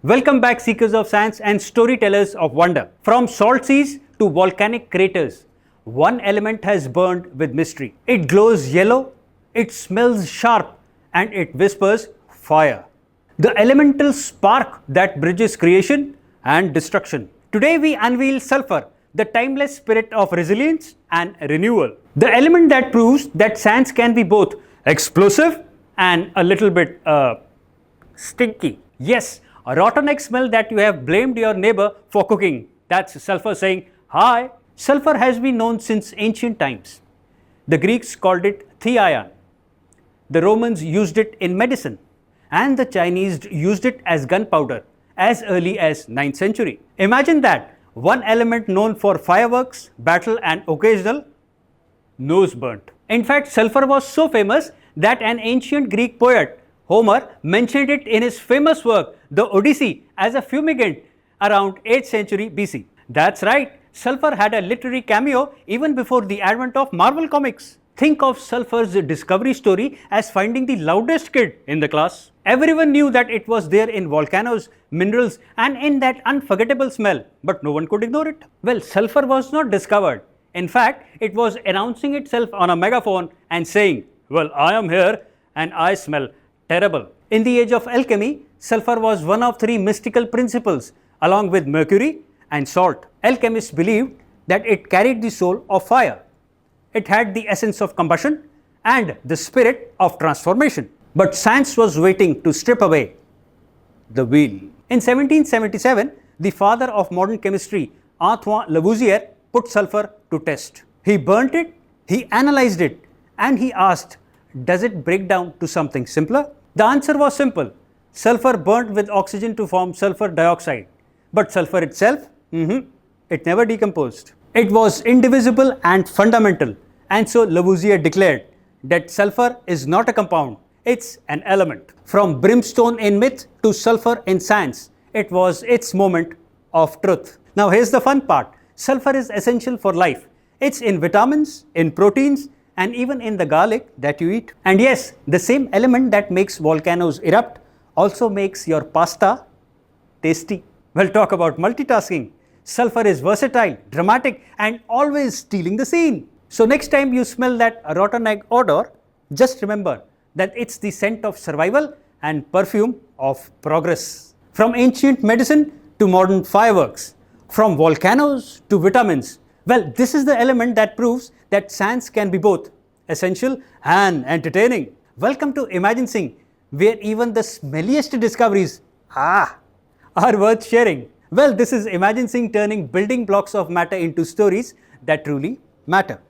Welcome back, seekers of science and storytellers of wonder. From salt seas to volcanic craters, one element has burned with mystery. It glows yellow, it smells sharp, and it whispers fire. The elemental spark that bridges creation and destruction. Today we unveil sulphur, the timeless spirit of resilience and renewal. The element that proves that science can be both explosive and a little bit stinky. Yes, a rotten egg smell that you have blamed your neighbor for cooking. That's sulphur saying, hi. Sulphur has been known since ancient times. The Greeks called it theion. The Romans used it in medicine. And the Chinese used it as gunpowder as early as 9th century. Imagine that, one element known for fireworks, battle and occasional nose burnt. In fact, sulphur was so famous that an ancient Greek poet, Homer, mentioned it in his famous work, the Odyssey, as a fumigant around 8th century BC. That's right, sulphur had a literary cameo even before the advent of Marvel Comics. Think of sulphur's discovery story as finding the loudest kid in the class. Everyone knew that it was there in volcanoes, minerals, and in that unforgettable smell, but no one could ignore it. Well, sulphur was not discovered. In fact, it was announcing itself on a megaphone and saying, well, I am here and I smell terrible. In the age of alchemy, sulphur was one of three mystical principles along with mercury and salt. Alchemists believed that it carried the soul of fire. It had the essence of combustion and the spirit of transformation. But science was waiting to strip away the veil. In 1777, the father of modern chemistry, Antoine Lavoisier, put sulphur to test. He burnt it, he analyzed it, and he asked, does it break down to something simpler? The answer was simple. Sulphur burnt with oxygen to form sulphur dioxide. But sulphur itself, it never decomposed. It was indivisible and fundamental. And so Lavoisier declared that sulphur is not a compound, it's an element. From brimstone in myth to sulphur in science, it was its moment of truth. Now here's the fun part. Sulphur is essential for life. It's in vitamins, in proteins, and even in the garlic that you eat. And yes, the same element that makes volcanoes erupt also makes your pasta tasty. Well, talk about multitasking. Sulphur is versatile, dramatic, and always stealing the scene. So next time you smell that rotten egg odor, just remember that it's the scent of survival and perfume of progress. From ancient medicine to modern fireworks, from volcanoes to vitamins. Well, this is the element that proves that science can be both essential and entertaining. Welcome to Imagine Singh, where even the smelliest discoveries are worth sharing. Well, this is Imagine Singh turning building blocks of matter into stories that truly matter.